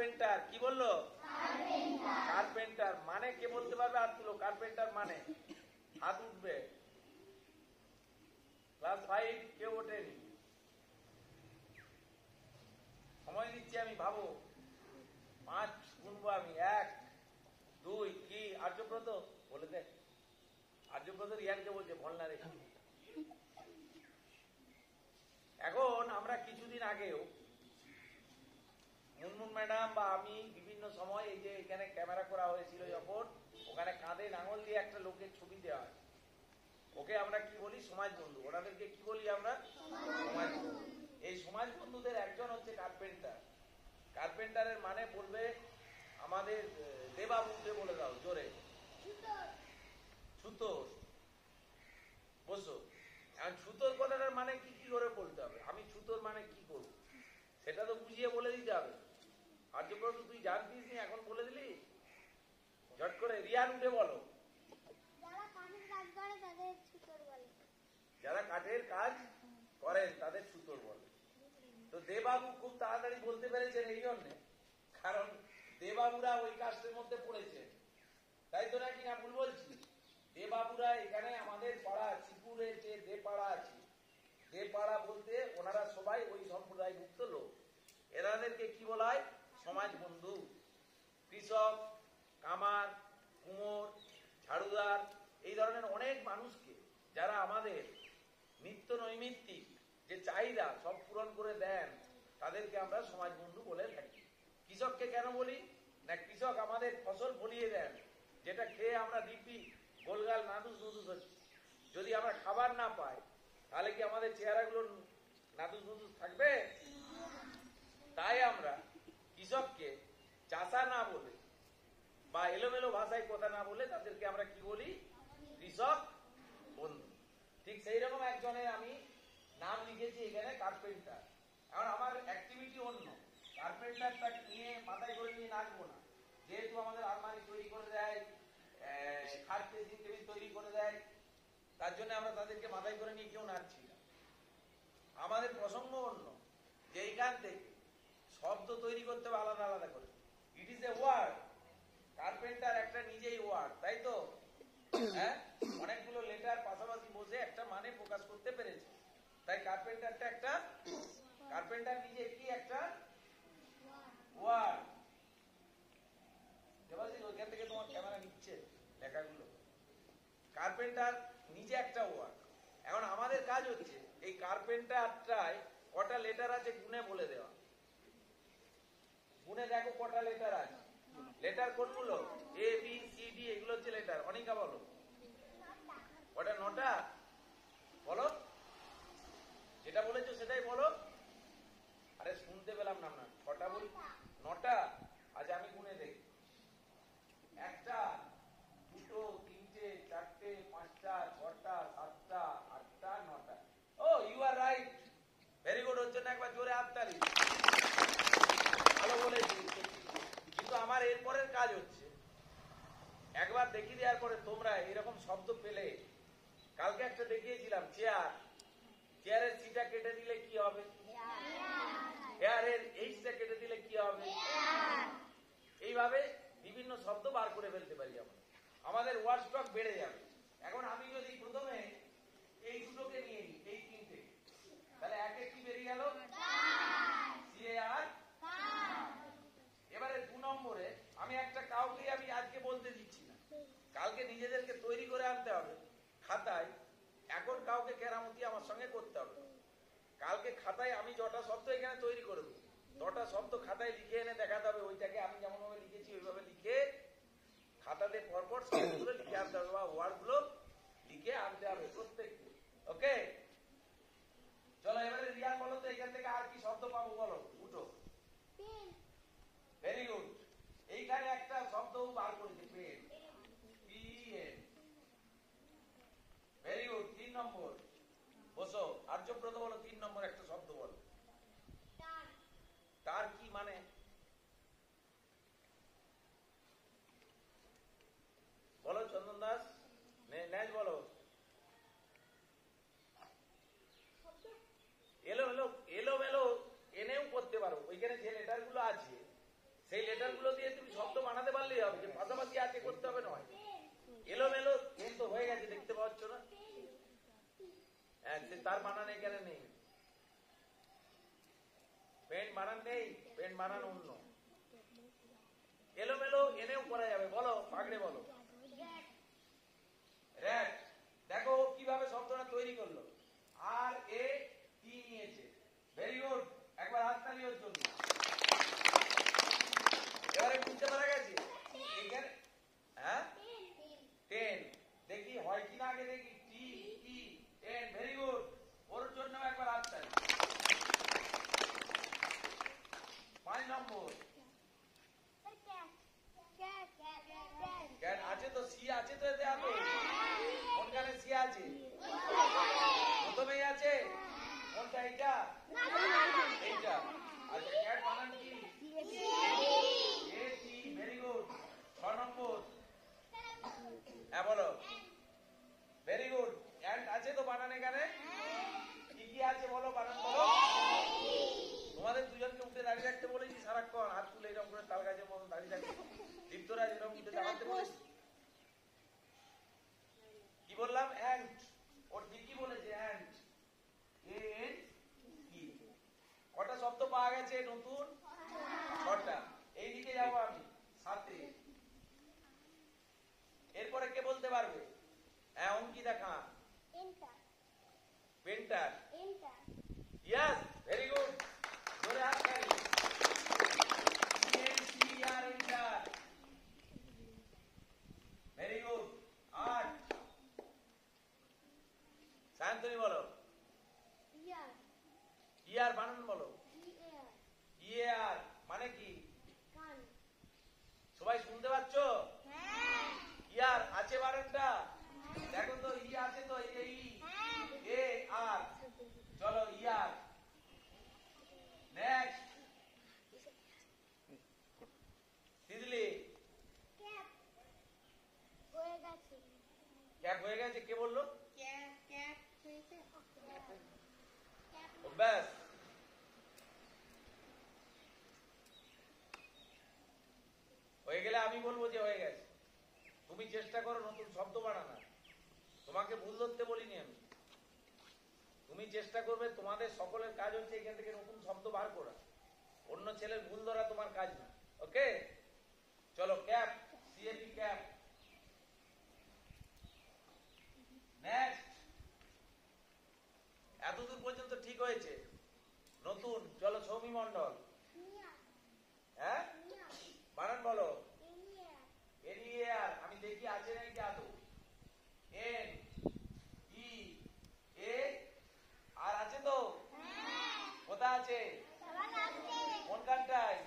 Carpenter. কি বললো? Carpenter মানে কে বলতে পারবে? হাত তুলো। কার্পেন্টার মানে হাত উঠবে। ক্লাস 5 কেউ ওঠেনি? সময় দিচ্ছি আমি, ভাবো। 5 গুনবো আমি। 1 2 কি? আর্যব্রত বলে দে। আর্যব্রত রিয়ানকে বলছে বলনা রে। এখন আমরা কিছুদিন আগেও মুনমুন ম্যাডাম বা আমি বিভিন্ন সময় এই যে এখানে ক্যামেরা করা হয়েছিল যখন, ওখানে কাঁধে নাঙল দিয়ে একটা লোকের ছবি দেওয়া হয়। ওকে আমরা কি বলি? সমাজ বন্ধু। ওনাদেরকে কি বলি আমরা? সমাজ বন্ধু। এই সমাজ বন্ধুদের একজন হচ্ছে কার্পেন্টার। কার্পেন্টারের মানে বলবে আমাদের দেবাবুকে বলে দাও জোরে। ছুতোর। বসো। এখন ছুতোর কথাটার মানে কি কি করে বলতে হবে? আমি ছুতোর মানে কি করব সেটা তো বুঝিয়ে বলে দিতে হবে। আর্যব্রত তুই জানতিস নি, এখন বলে দিলি ঝট করে। রিয়ান উঠে বলো। যারা কাঠের কাজ করেন তাদের ছুতোর বলে। তো দেবাবু খুব তাড়াতাড়ি বলতে পেরেছেন এই জন্যে, কারণ দেবাবুরা ওই কাস্টের মধ্যে পড়েছে, তাই তো নাকি? না ভুল বলছি? দেবাবুরা এখানে আমাদের পাড়া শ্রীপুরের যে দেপাড়া আছে, দেপাড়া বলতে ওনারা সবাই ওই সম্প্রদায়ভুক্ত লোক। এনাদেরকে কি বলা হয়? সমাজ বন্ধু। কৃষক, কামার, কুমোর, ঝাড়ুদার, এই ধরনের অনেক মানুষকে যারা আমাদের নিত্য নৈমিত্তিক যে চাহিদা সব পূরণ করে দেন, তাদেরকে আমরা সমাজ বন্ধু বলে থাকি। কৃষককে কেন বলি? না, কৃষক আমাদের ফসল ফলিয়ে দেন, যেটা খেয়ে আমরা দিব্যি গোলগাল নাদুস নুদুস হচ্ছে। যদি আমরা খাবার না পাই তাহলে কি আমাদের চেহারাগুলো নাদুস নুদুস থাকবে? তাই আমরা কৃষককে চাষা না বলে বা এলোমেলো ভাষায় কথা না বলে তাদেরকে আমরা কি বলি? কৃষক বন্ধু। ঠিক সেই রকম একজনের আমি নাম লিখেছি এখানে, কার্পেন্টার। এখন আমার অ্যাক্টিভিটি অন্য। কার্পেন্টারটা নিয়ে মাথায় করে নিয়ে নাচবো না, যেহেতু আমাদের আলমারি তৈরি করে দেয়, খাট টেবিল তৈরি করে দেয়, তার জন্য আমরা তাদেরকে মাথায় করে নিয়ে কেউ নাচছি না। আমাদের প্রসঙ্গ অন্য, যে এইখান থেকে শব্দ তৈরি করতে হবে আলাদা আলাদা করে। It is a word. Carpenter একটা নিজেই ওয়ার্ড, তাই তো? হ্যাঁ, অনেকগুলো লেটার পাশাপাশি বসে একটা মানে প্রকাশ করতে পেরেছে, তাই কার্পেন্টারটা একটা। কার্পেন্টার নিজে কি একটা ওয়ার্ড। ওইখান থেকে তোমার ক্যামেরা নিচ্ছে লেখাগুলো। কার্পেন্টার নিজে একটা ওয়ার্ড। এখন আমাদের কাজ হচ্ছে এই কার্পেন্টারটায় কটা লেটার আছে গুনে বলে দেওয়া। গুনে দেখো কটা লেটার আছে। লেটার কোনগুলো? এ বি সি ডি, এগুলো হচ্ছে লেটার। অনিকা বলো কটা? 9টা। বলো, যেটা বলেছো সেটাই বলো। আরে শুনতে পেলাম না। 6টা বলি? 9টা। আজ আমি গুনে দেখি। 1টা, 2টো, 3টে, 4টে, 5টা, 6টা, 7টা, 8টা, 9টা। Oh, you are right. Very good. হচ্ছে না? একবার জোরে হাততালি। ভালো বলেছি। কিন্তু আমার এরপরের কাজ হচ্ছে একবার দেখিয়ে দেওয়ার পরে তোমরা এরকম শব্দ পেলে, কালকে একটা দেখিয়েছিলাম চেয়ার। চেয়ারের সিটা কেটে দিলে কি হবে? হেয়ারের এইচটা কেটে দিলে কি হবে? এইভাবে বিভিন্ন শব্দ বার করে ফেলতে পারি আমরা। আমাদের ওয়ার্ড স্টক বেড়ে যাবে। এখন আমি যদি প্রথমে এই দুটোকে নিয়ে নিই, এই 3টে, তাহলে একে কি বেরিয়ে গেল? এবারে 2 নম্বরে আমি একটা কাউকে আমি আজকে বলতে দিচ্ছি না, কালকে নিজেদেরকে তৈরি করে আনতে হবে খাতায়। এখন কাউকে কেরামতি আমার সঙ্গে করতে হবে। কালকে খাতায় আমি যটা শব্দ এখানে তৈরি করে দেবো, 10টা শব্দ খাতায় লিখে এনে দেখাতে হবে। ওইটাকে আমি যেমন ভাবে লিখেছি ওইভাবে লিখে খাতাতে পরপর শব্দগুলো লিখে আনতে হবে, বা ওয়ার্ড গুলো লিখে আনতে হবে প্রত্যেককে। ওকে, চলো এবারে রিয়ান বলো তো এখান থেকে আর কি শব্দ পাবো? বলো, উঠো। Very good. এইখানে একটা শব্দ বার করেছে, পেন। PEN। Very good. 3 নম্বর বসো। আর্যব্রত বলো 3 নম্বর একটা শব্দ বলো। তার কি মানে? বলো চন্দন দাস, ন্যাজ বলো। এলোমেলো এনেও করতে পারো। ওইখানে যে লেটার গুলো আছে সেই লেটার গুলো দিয়ে তুমি শব্দ বানাতে পারলেই হবে, যে পাশাপাশি আছে করতে হবে নয়। এলোমেলো কিন্তু হয়ে গেছে, দেখতে পাচ্ছ না? তার বানান এখানে নেই, পেন বানান নেই, পেন বানান অন্য। এলোমেলো এনেও করা যাবে। বলো পাগড়ে, বলো র্যাট। দেখো কিভাবে শব্দটা তৈরি করলো। আর এ টি নিয়েছে, ভেরি গুড, একবার হাততালি ওর জন্য। এবারে বুঝতে পারা গেছে এখানে, হ্যাঁ টেন, দেখি হয় কিনা আগে দেখি। টি টি টেন, ভেরি গুড, ওর জন্য একবার হাততালি। 5 নম্বর ক্যাট আছে তো, সি আছে তো, এতে আছে কোনখানে সি আছে? প্রথমেই আছে কোনটা? এইটা, এইটা। আচ্ছা ক্যাট বানান কি? এ টি, ভেরি গুড। 6 নম্বর, হ্যাঁ বলো, ভেরি গুড। অ্যান্ড আছে তো বানান এখানে? কি কি আছে বলো, বানান বলো। তোমাদের দুজনকে উঠে দাঁড়িয়ে রাখতে বলেছি সারাক্ষণ, হাত তুলে এরকম করে তাল গাছের মতন দাঁড়িয়ে থাকতে। দীপ্তরাজ এরকম উঠে দাঁড়াতে বলেছি। কি বললাম? অ্যান্ড, ওর ঠিকই বলেছে, অ্যান্ড এ এন ই। কটা শব্দ পাওয়া গেছে নতুন? 6টা। এইদিকে যাবো আমি 7-এ। এরপরে কে বলতে পারবে? হ্যাঁ অঙ্কিতা খান। পেন্টার। ইয়েস, ভেরি গুড, জোরে হাত তালি। Very good. 8, সায়ন্তনী বলো। ইয়ার বানান বলো। ইয়ার মানে কি? সবাই শুনতে পাচ্ছ? ইয়ার আছে বানানটা? দেখো তো, ই আছে তো, এই এ আর। চলো ইয়ার। নেক্সট তিতলি। ক্যাপ হয়ে গেছে, কে বললো? ব্যাস, হয়ে গেলে আমি বলবো যে হয়ে গেছে। তুমি চেষ্টা করো নতুন শব্দ বানানোর। তোমাকে ভুল ধরতে বলিনি আমি। তুমি চেষ্টা করবে, তোমাদের সকলের কাজ হচ্ছে এখান থেকে নতুন শব্দ বার করা। অন্য ছেলের ভুল ধরা তোমার কাজ না। ওকে, চলো ক্যাপ, সিএপি ক্যাপ। নেক্সট, এতদূর পর্যন্ত ঠিক হয়েছে। নতুন, চলো সৌমি মন্ডল। হ্যাঁ বানান বলো। এনিয়ার, আমি দেখি আছে নাকি আদৌ। এন ই এ আর আছে তো? কোথায় আছে? কোন গানটায়?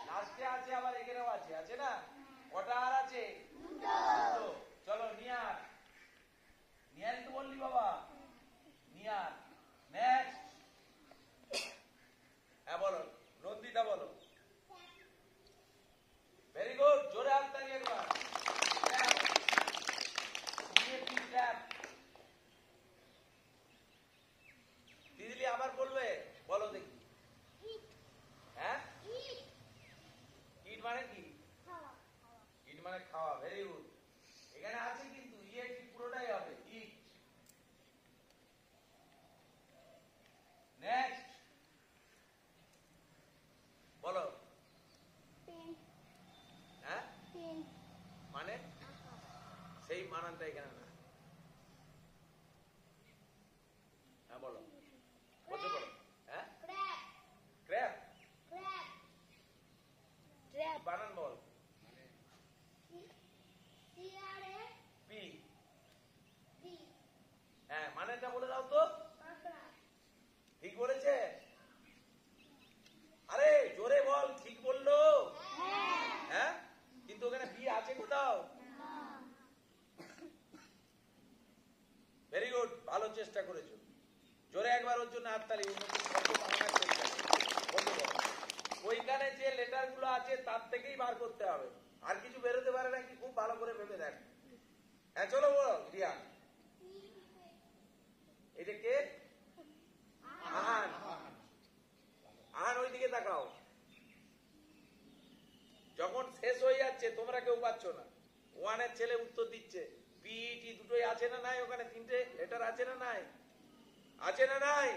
লাস্টে আছে, আবার এখানেও আছে, আছে না? কটা আর আছে? দুটো। চলো নিয়ার। নিয়ারই তো বললি বাবা, নিয়ার। নেক্সট, হ্যাঁ বলো, নন্দিতা বলো। ভেরি গুড, জোরে হাত তালি একবার। দিদি আবার বলবে, বলো দেখি। হ্যাঁ ইট মানে কি? ইট মানে খাওয়া। ভেরি গুড, এখানে আছে কিন্তু ইয়ে কি পুরোটাই হবে ইট। নেক্সট বলো। হ্যাঁ মানে সেই মানানটা এখানে না। হ্যাঁ বলো, বলতে বলো। হ্যাঁ ক্র্যাপ, বানান বল। পি, হ্যাঁ মানেটা বলে দাও তো। ঠিক বলেছে? আরে জোরে বল, ঠিক বললো। হ্যাঁ কিন্তু ওখানে বি আছে কোথাও? ভেরি গুড, ভালো চেষ্টা করেছো। জোরে একবার ওর জন্য হাততালি। ওইখানে যে লেটার গুলো আছে তার থেকেই বার করতে হবে, আর কিছু বেরোতে পারে নাকি খুব ভালো করে ভেবে দেখ। হ্যাঁ চলো বলো রিয়া। এটা কে? আহান। আহান ওইদিকে তাকাও। শেষ হয়ে যাচ্ছে, তোমরা কেউ পাচ্ছ না। ওয়ানের ছেলে উত্তর দিচ্ছে, পিইটি দুটোই আছে না নাই? ওখানে তিনটে লেটার আছে না নাই? আছে না নাই?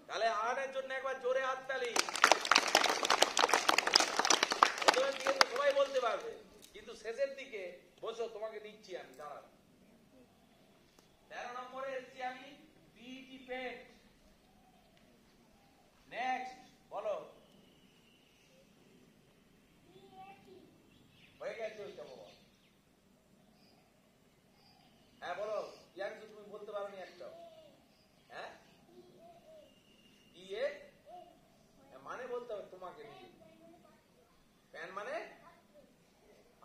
তাহলে আনের জন্য একবার জোরে হাততালি। প্রথমের দিকে তো সবাই বলতে পারবে, কিন্তু শেষের দিকে বসো, তোমাকে দিচ্ছি আমি, দাঁড়ান। 13 নম্বরে এসছি আমি, পিইটি পেট। নেক্সট বলো। হয়ে গেছে ওইটা বাবা। হ্যাঁ বলো, ইয়াংসু তুমি বলতে পারো নি একটাও। হ্যাঁ ইয়ে মানে বলতে হবে তোমাকে। প্যান মানে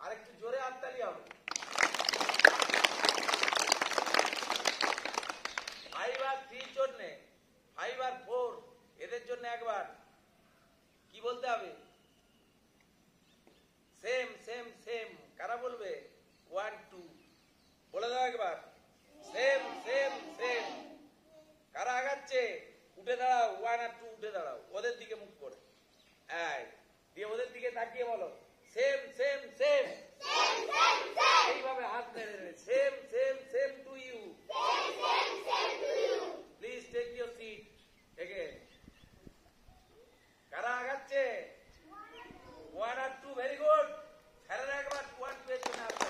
আরেকটু জোরে হাততালি হবে। 5 আর 3 জন্য, 5 আর 4 এদের জন্য একবার কি বলতে হবে? Same same same. কারা বলবে? 1 2 বলে দাও একবার। Same same same. কারা আগাচ্ছে? উঠে দাঁড়াও, 1 আর 2 উঠে দাঁড়াও, ওদের দিকে মুখ করে। দিয়ে ওদের দিকে তাকিয়ে বলো, সেম সেম সেম। এইভাবে হাত নেড়ে, same same same to you. Please take your seat. Again. কারা আগাচ্ছে? 1 আর 2, ভেরি গুড। স্যারের একবার 1 2 এর জন্য আসতে।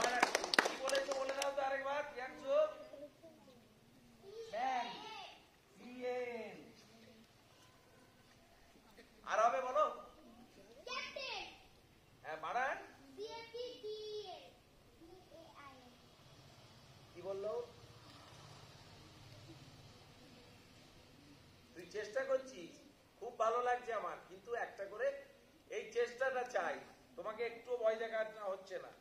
1 আর 2 কি বলেছো বলে দাও তো আরেকবার। ইয়াংসু ম্যান সিএন। আর হবে বলো। ক্যাপ্টেন। হ্যাঁ বানান। কি বললো? তুই চেষ্টা করছিস, খুব ভালো লাগছে আমার, কিন্তু একটা করে এই চেষ্টাটা চাই। তোমাকে একটু ভয় দেখানো হচ্ছে না,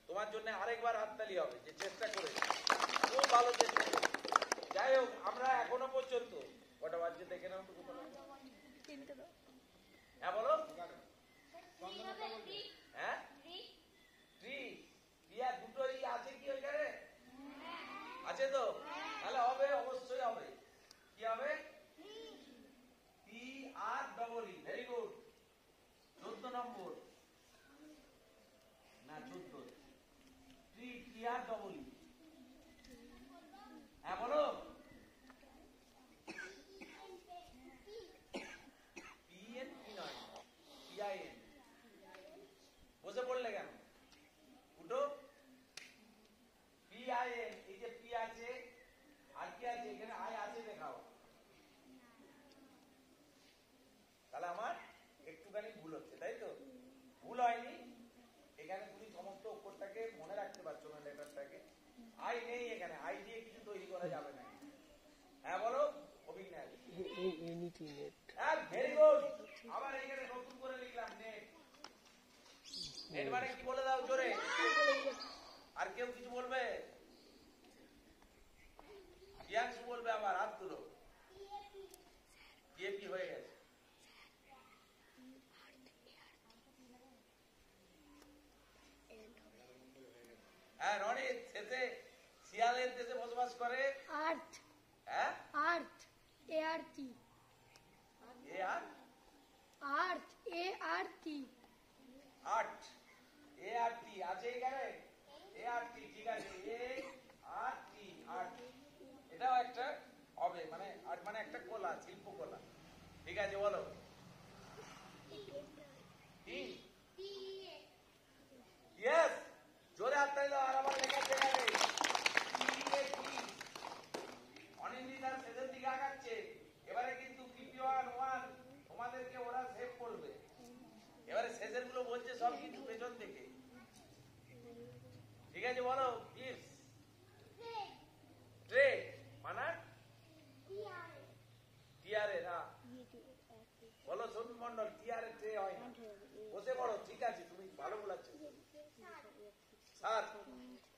তোমার জন্য আরেকবার হাততালি হবে যে চেষ্টা করে, খুব ভালো চেষ্টা। যাই হোক, আমরা এখনো পর্যন্ত কটা বাজছে দেখে নাও তো। হ্যাঁ বলো। হ্যাঁ ট্রি। টিয়া দুটোই আছে কি ওইখানে? আছে তো? তাহলে হবে, অবশ্যই হবে। কি হবে? টি আর ডবল ই। Very good. 14 নম্বর না 14। টি টি আর ডবল ই। হ্যাঁ বলো। পিএন কি নয়, পিআইএন। বসে পড়লে কেন? উঠো। পিআইএন। এই যে পি আছে আর কি আছে? এখানে আই আছে দেখাও। তাহলে আমার একটুখানি ভুল হচ্ছে, তাই তো? ভুল হয়নি। এখানে তুমি সমস্ত অক্ষরটাকে মনে রাখতে পারছো না, লেটারটাকে। আই নেই এখানে, আই দিয়ে কিছু তৈরি করা যাবে না। হ্যাঁ বলো অভিজ্ঞান। হ্যাঁ ভেরি গুড। আবার এখানে নতুন করে লিখলাম নেট। নেট মানে কি বলে দাও জোরে। আর কেউ কিছু বলবে? ইয়াংসু বলবে আবার, হাত তুলো। টিএপি হয়ে গেছে। হ্যাঁ রনিত, শেষে শিয়ালের দেশে বসবাস করে। আর্থ। হ্যাঁ আর্থ। এ আর টি। এ আর আর্থ। এ আর টি। আর্ট। এ আর টি আছে এখানে। এ আর টি ঠিক আছে। এ আর টি আর্ট। এটাও একটা হবে, মানে আর্ট মানে একটা কলা, শিল্পকলা। ঠিক আছে বলো। ইয়েস। জোরে হাততালি দাও। আর আমার লেখার জায়গা নেই। অনিন্দিতার শেষের দিকে আগাচ্ছে। এবারে কিন্তু PP1 তোমাদেরকে ওরা সেভ করবে। এবারে শেষের গুলো বলছে সব কিন্তু পেছন থেকে। ঠিক আছে বলো। গিফটস। ট্রে মানে টিআরএ না বলো। সন্দীপ মন্ডল, টিআরএ ট্রে হয় না। বসে পড়ো। ঠিক আছে, তুমি ভালো বলাচ্ছ। স্যার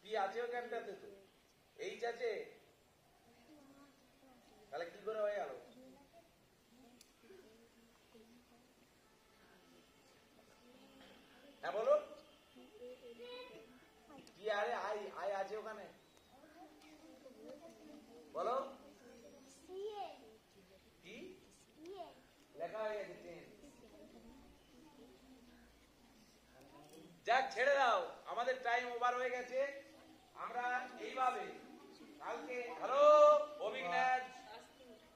পি আছে ওখানটাতে তো, এইচ আছে। তাহলে কি করে হয়ে গেল? হ্যাঁ বলো। কি আরে আই আই আছে ওখানে বলো। কি লেখা হয়ে গেছে? যাক ছেড়ে দাও, আমাদের টাইম ওভার হয়ে গেছে। আমরা এইভাবে কালকে, হ্যালো অভিজ্ঞান,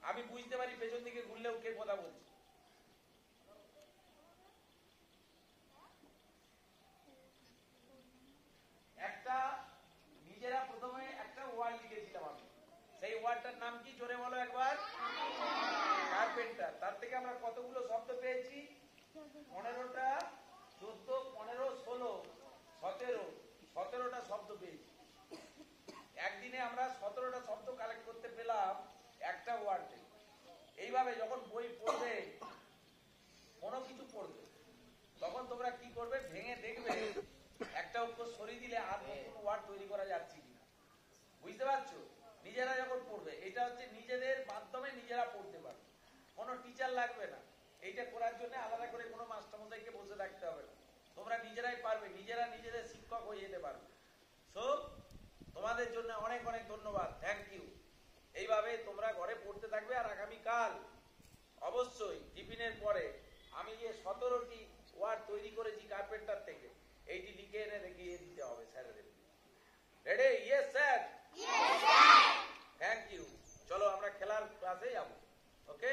আমি বুঝতে পারি পেছন দিকে ঘুরলেও কে কথা বলছে। একটা নিজেরা প্রথমে একটা ওয়ার্ড লিখেছিলাম আমি, সেই ওয়ার্ডটার নাম কি জোরে বলো একবার? কার্পেন্টার। তার থেকে আমরা কতগুলো শব্দ পেয়েছি? 15টা, 14, 15, 16, 17, 17টা শব্দ পেয়েছি। একদিনে আমরা 17টা শব্দ কালেক্ট করতে পেলাম একটা ওয়ার্ডে। এইভাবে যখন বই পড়বে, কোনো কিছু পড়বে, তখন তোমরা কি করবে? ভেঙে দেখবে একটা অক্ষর সরিয়ে দিলে আর নতুন ওয়ার্ড তৈরি করা যাচ্ছে কিনা। বুঝতে পারছো? নিজেরা যখন পড়বে, এটা হচ্ছে নিজেদের মাধ্যমে নিজেরা পড়তে পারবে, কোনো টিচার লাগবে না। এইটা করার জন্য আলাদা করে কোনো মাস্টারমশাইকে বসে থাকতে হবে না। তোমরা নিজেরাই পারবে, নিজেরা নিজেদের শিক্ষক হয়ে যেতে পারবে। সো তোমাদের জন্য অনেক অনেক ধন্যবাদ, থ্যাংক ইউ। এইভাবে তোমরা ঘরে পড়তে থাকবে। আর আগামীকাল অবশ্যই টিফিনের পরে আমি যে 17টি ওয়ার্ড তৈরি করেছি কার্পেন্টার থেকে, এইটি লিখে এনে রেখে দিতে হবে স্যারেদের। Ready? Yes sir, thank you. চলো আমরা খেলার ক্লাসে যাবো। ওকে।